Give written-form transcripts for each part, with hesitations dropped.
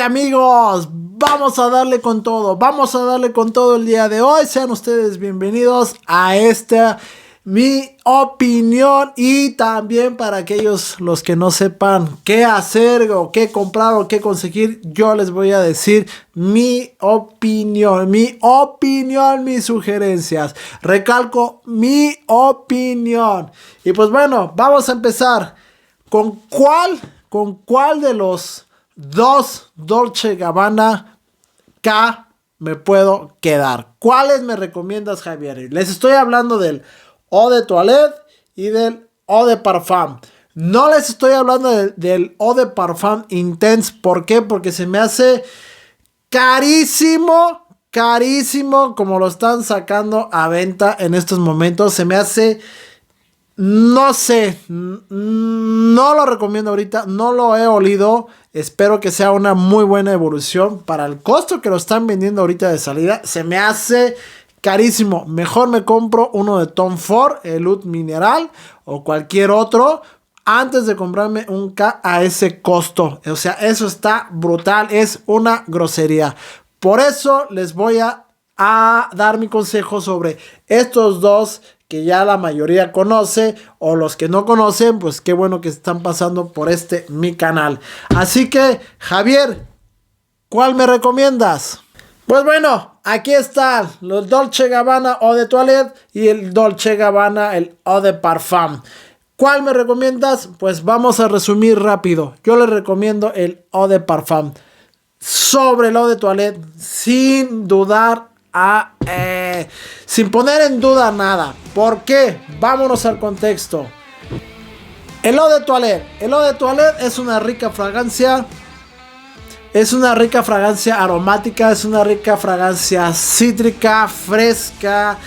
Amigos, vamos a darle con todo el día de hoy. Sean ustedes bienvenidos a esta mi opinión, y también para aquellos los que no sepan qué hacer o qué comprar o qué conseguir, yo les voy a decir mi opinión, mis sugerencias. Recalco mi opinión. Y pues bueno, vamos a empezar. ¿Con cuál de los dos Dolce & Gabbana K me puedo quedar? ¿Cuáles me recomiendas, Javier? Les estoy hablando del Eau de Toilette y del Eau de Parfum. No les estoy hablando del Eau de Parfum Intense. ¿Por qué? Porque se me hace carísimo como lo están sacando a venta en estos momentos. Se me hace... No sé, no lo recomiendo ahorita, no lo he olido. Espero que sea una muy buena evolución. Para el costo que lo están vendiendo ahorita de salida, se me hace carísimo. Mejor me compro uno de Tom Ford, el Oud Mineral o cualquier otro, antes de comprarme un K a ese costo. O sea, eso está brutal, es una grosería. Por eso les voy a dar mi consejo sobre estos dos que ya la mayoría conoce, o los que no conocen, pues qué bueno que están pasando por mi canal. Así que, Javier, ¿cuál me recomiendas? Pues bueno, aquí están los Dolce & Gabbana Eau de Toilette y el Dolce & Gabbana el Eau de Parfum. ¿Cuál me recomiendas? Pues vamos a resumir rápido. Yo les recomiendo el Eau de Parfum sobre el Eau de Toilette, sin dudar, sin poner en duda nada. ¿Por qué? Vámonos al contexto. El Eau de Toilette es una rica fragancia. Es una rica fragancia aromática, es una rica fragancia cítrica, fresca,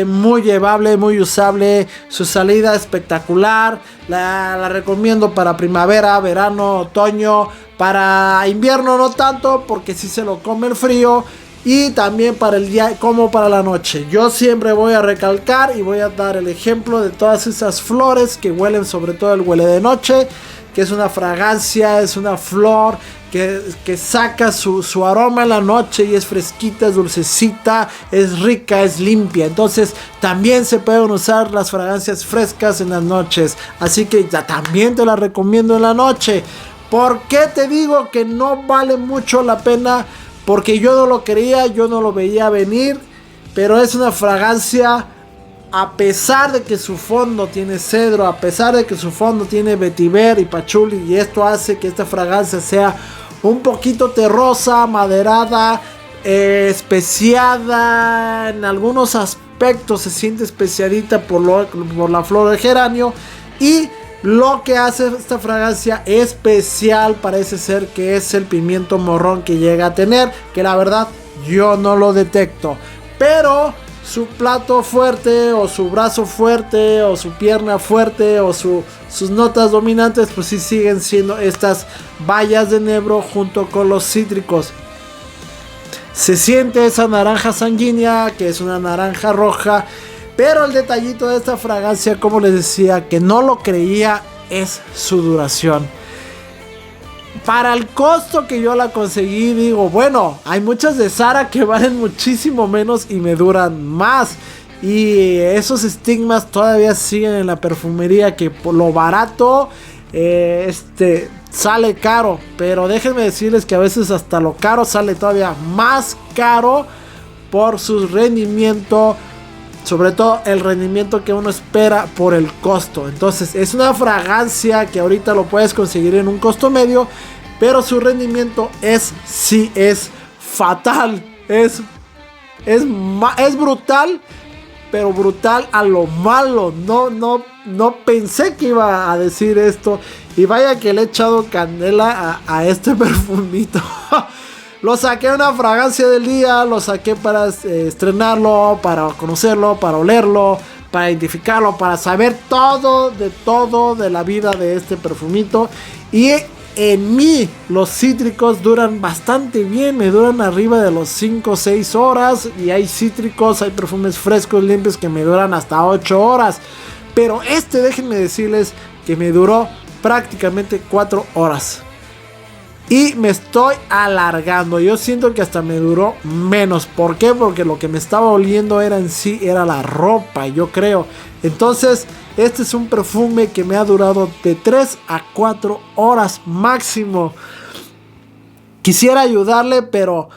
muy llevable, muy usable. Su salida espectacular. La recomiendo para primavera, verano, otoño. Para invierno no tanto, porque sí se lo come el frío. Y también para el día como para la noche. Yo siempre voy a recalcar y voy a dar el ejemplo de todas esas flores que huelen, sobre todo el huele de noche, que es una fragancia, es una flor que saca su aroma en la noche y es fresquita, es dulcecita, es rica, es limpia. Entonces también se pueden usar las fragancias frescas en las noches. Así que también te las recomiendo en la noche. ¿Por qué te digo que no vale mucho la pena? Porque yo no lo quería, yo no lo veía venir, pero es una fragancia, a pesar de que su fondo tiene cedro, a pesar de que su fondo tiene vetiver y pachuli, y esto hace que esta fragancia sea un poquito terrosa, maderada, especiada, en algunos aspectos se siente especiadita por la flor de geranio, y lo que hace esta fragancia especial parece ser que es el pimiento morrón que llega a tener, que la verdad yo no lo detecto, pero su plato fuerte o su brazo fuerte o su pierna fuerte o sus notas dominantes, pues sí siguen siendo estas bayas de enebro junto con los cítricos. Se siente esa naranja sanguínea, que es una naranja roja. Pero el detallito de esta fragancia, como les decía, que no lo creía, es su duración. Para el costo que yo la conseguí, digo, bueno, hay muchas de Zara que valen muchísimo menos y me duran más. Y esos estigmas todavía siguen en la perfumería, que por lo barato sale caro. Pero déjenme decirles que a veces hasta lo caro sale todavía más caro por su rendimiento. Sobre todo el rendimiento que uno espera por el costo. Entonces es una fragancia que ahorita lo puedes conseguir en un costo medio, pero su rendimiento es fatal. Es brutal, pero brutal a lo malo. No pensé que iba a decir esto. Y vaya que le he echado candela a este perfumito. Lo saqué una fragancia del día, lo saqué para estrenarlo, para conocerlo, para olerlo, para identificarlo, para saber todo de la vida de este perfumito. Y en mí los cítricos duran bastante bien, me duran arriba de los 5 o 6 horas. Y hay cítricos, hay perfumes frescos, limpios que me duran hasta 8 horas. Pero déjenme decirles que me duró prácticamente 4 horas. Y me estoy alargando. Yo siento que hasta me duró menos. ¿Por qué? Porque lo que me estaba oliendo era la ropa, yo creo. Entonces, este es un perfume que me ha durado de 3 a 4 horas máximo. Quisiera ayudarle, pero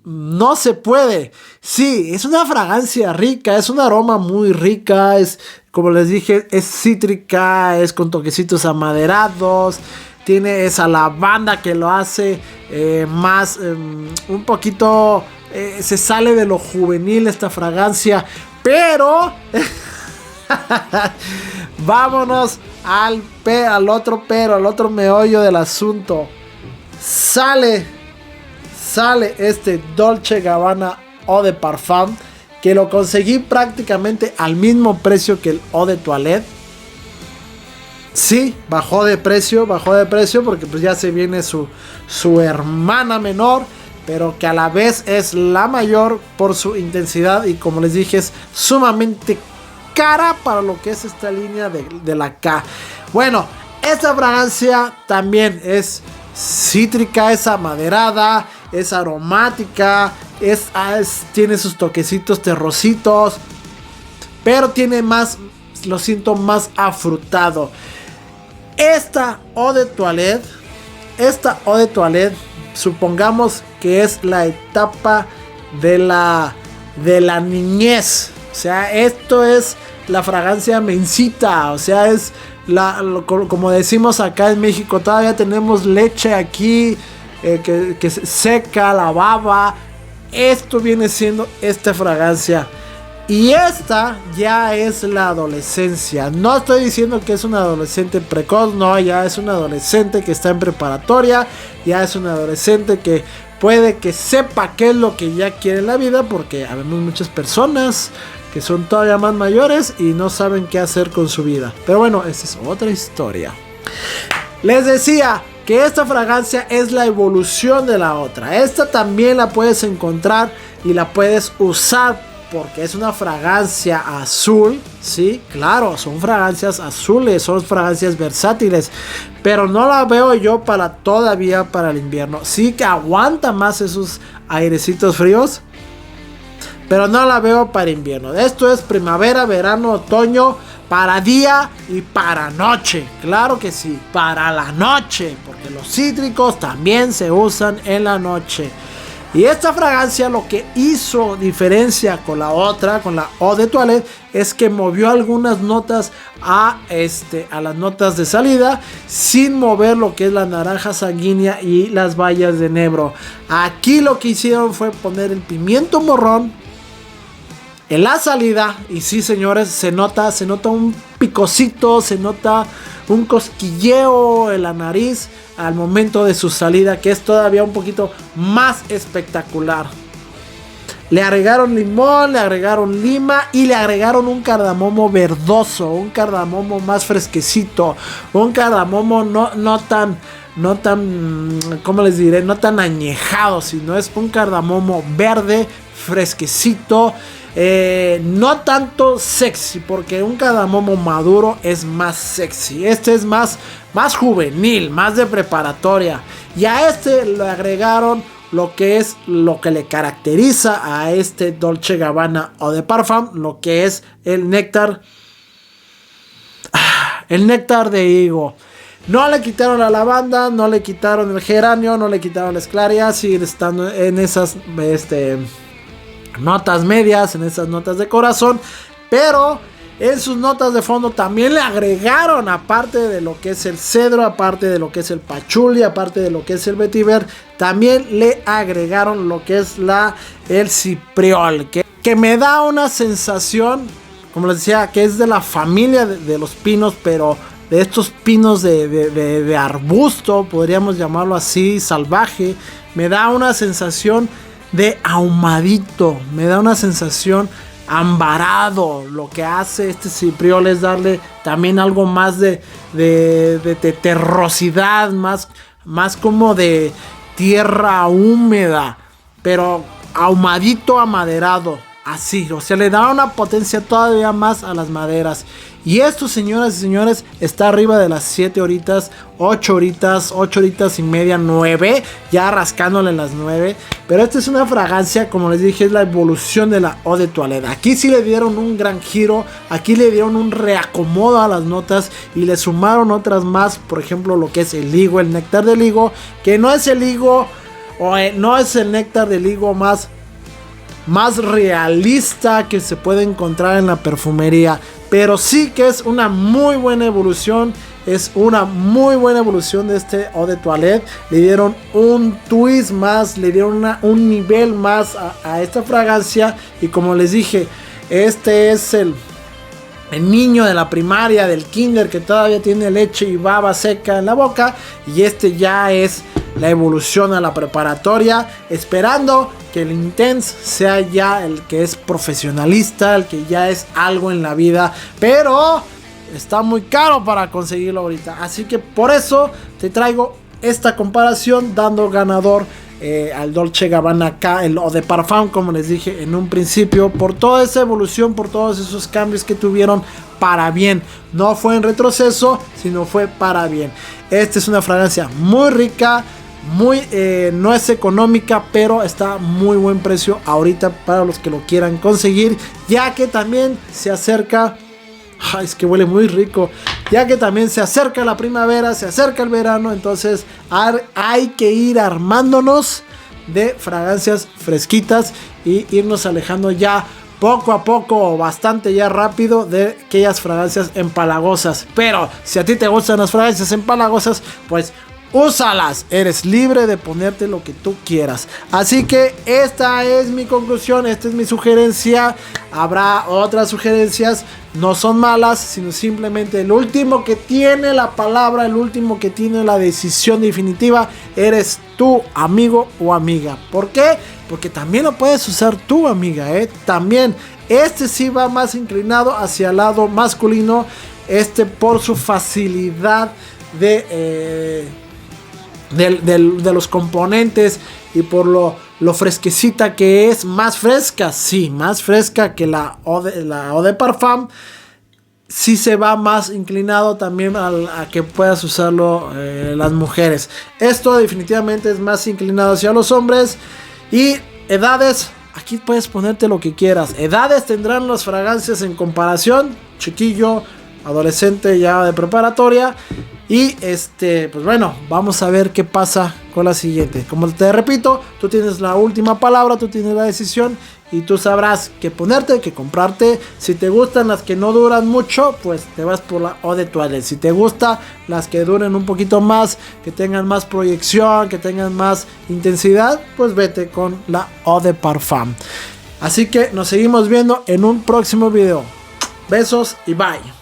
no se puede. Sí, es una fragancia rica, es un aroma muy rica. Es, como les dije, es cítrica, es con toquecitos amaderados. Tiene esa lavanda que lo hace más, un poquito, se sale de lo juvenil esta fragancia. Pero, vámonos al otro meollo del asunto. Sale este Dolce & Gabbana Eau de Parfum, que lo conseguí prácticamente al mismo precio que el Eau de Toilette. Sí, bajó de precio porque pues ya se viene su hermana menor, pero que a la vez es la mayor por su intensidad y, como les dije, es sumamente cara para lo que es esta línea de la K. Bueno, esta fragancia también es cítrica, es amaderada, es aromática, tiene sus toquecitos terrositos, pero tiene más, lo siento, más afrutado. Esta Eau de Toilette, supongamos que es la etapa de la niñez. O sea, esto es la fragancia mencita. O sea, es como decimos acá en México, todavía tenemos leche aquí que se seca la baba. Esto viene siendo esta fragancia. Y esta ya es la adolescencia. No estoy diciendo que es una adolescente precoz, no, ya es una adolescente que está en preparatoria, ya es una adolescente que puede que sepa qué es lo que ya quiere en la vida, porque habemos muchas personas que son todavía más mayores y no saben qué hacer con su vida. Pero bueno, esta es otra historia. Les decía que esta fragancia es la evolución de la otra. Esta también la puedes encontrar y la puedes usar porque es una fragancia azul. Sí, claro, son fragancias azules, son fragancias versátiles, pero no la veo yo todavía para el invierno. Sí que aguanta más esos airecitos fríos, pero no la veo para invierno. Esto es primavera, verano, otoño, para día y para noche. Claro que sí, para la noche, porque los cítricos también se usan en la noche. Y esta fragancia lo que hizo diferencia con la otra, con la Eau de Toilette, es que movió algunas notas a las notas de salida, sin mover lo que es la naranja sanguínea y las bayas de enebro. Aquí lo que hicieron fue poner el pimiento morrón en la salida. Y sí, señores, se nota un picocito, se nota un cosquilleo en la nariz al momento de su salida, que es todavía un poquito más espectacular. Le agregaron limón, le agregaron lima y le agregaron un cardamomo verdoso, un cardamomo más fresquecito, un cardamomo no tan, ¿cómo les diré? No tan añejado, sino es un cardamomo verde, fresquecito. No tanto sexy, porque un cardamomo maduro es más sexy. Este es más juvenil, más de preparatoria. Y a este le agregaron lo que le caracteriza a este Dolce & Gabbana Eau de Parfum, lo que es el néctar de higo. No le quitaron la lavanda, no le quitaron el geranio, no le quitaron la esclaria, siguen estando en esas notas medias, en esas notas de corazón, pero en sus notas de fondo también le agregaron, aparte de lo que es el cedro, aparte de lo que es el pachuli, aparte de lo que es el vetiver, también le agregaron lo que es el cipriol, que me da una sensación, como les decía, que es de la familia de los pinos, pero de estos pinos de arbusto, podríamos llamarlo así, salvaje. Me da una sensación de ahumadito, me da una sensación ambarado. Lo que hace este cipriol es darle también algo más de terrosidad, más como de tierra húmeda, pero ahumadito, amaderado. así, o sea, le da una potencia todavía más a las maderas. Y esto, señoras y señores, está arriba de las 7 horitas, 8 horitas y media, 9, ya rascándole las 9. Pero esta es una fragancia, como les dije, es la evolución de la Eau de Toilette. Aquí sí le dieron un gran giro, aquí le dieron un reacomodo a las notas y le sumaron otras más, por ejemplo, lo que es el higo, el néctar del higo, que no es el higo, no es el néctar del higo más realista que se puede encontrar en la perfumería, pero sí que es una muy buena evolución. Es una muy buena evolución de este Eau de Toilette. Le dieron un twist más, le dieron un nivel más a esta fragancia. Y como les dije, este es el niño de la primaria, del kinder, que todavía tiene leche y baba seca en la boca. Y este ya es la evolución a la preparatoria, esperando que el Intense sea ya el que es profesionalista, el que ya es algo en la vida, pero está muy caro para conseguirlo ahorita. Así que por eso te traigo esta comparación, dando ganador al Dolce & Gabbana acá, el Eau de Parfum, como les dije en un principio, por toda esa evolución, por todos esos cambios que tuvieron para bien. No fue en retroceso, sino fue para bien. Esta es una fragancia muy rica, no es económica, pero está muy buen precio ahorita para los que lo quieran conseguir, ya que también se acerca. Ay, es que huele muy rico. Ya que también se acerca la primavera, se acerca el verano, entonces hay que ir armándonos de fragancias fresquitas y irnos alejando ya poco a poco o bastante ya rápido de aquellas fragancias empalagosas. Pero si a ti te gustan las fragancias empalagosas, pues úsalas, eres libre de ponerte lo que tú quieras. Así que esta es mi conclusión, esta es mi sugerencia. Habrá otras sugerencias, no son malas, sino simplemente el último que tiene la palabra, el último que tiene la decisión definitiva, eres tú, amigo o amiga. ¿Por qué? Porque también lo puedes usar tú, amiga, también. Este sí va más inclinado hacia el lado masculino, por su facilidad de los componentes y por lo fresquecita que es, más fresca, sí, más fresca que la Eau de Parfum. Sí se va más inclinado también a que puedas usarlo las mujeres. Esto definitivamente es más inclinado hacia los hombres. Y edades, aquí puedes ponerte lo que quieras. Edades tendrán las fragancias en comparación, chiquillo, adolescente ya de preparatoria. Y pues bueno, vamos a ver qué pasa con la siguiente. Como te repito, tú tienes la última palabra, tú tienes la decisión y tú sabrás qué ponerte, qué comprarte. Si te gustan las que no duran mucho, pues te vas por la Eau de Toilette. Si te gustan las que duren un poquito más, que tengan más proyección, que tengan más intensidad, pues vete con la Eau de Parfum. Así que nos seguimos viendo en un próximo video. Besos y bye.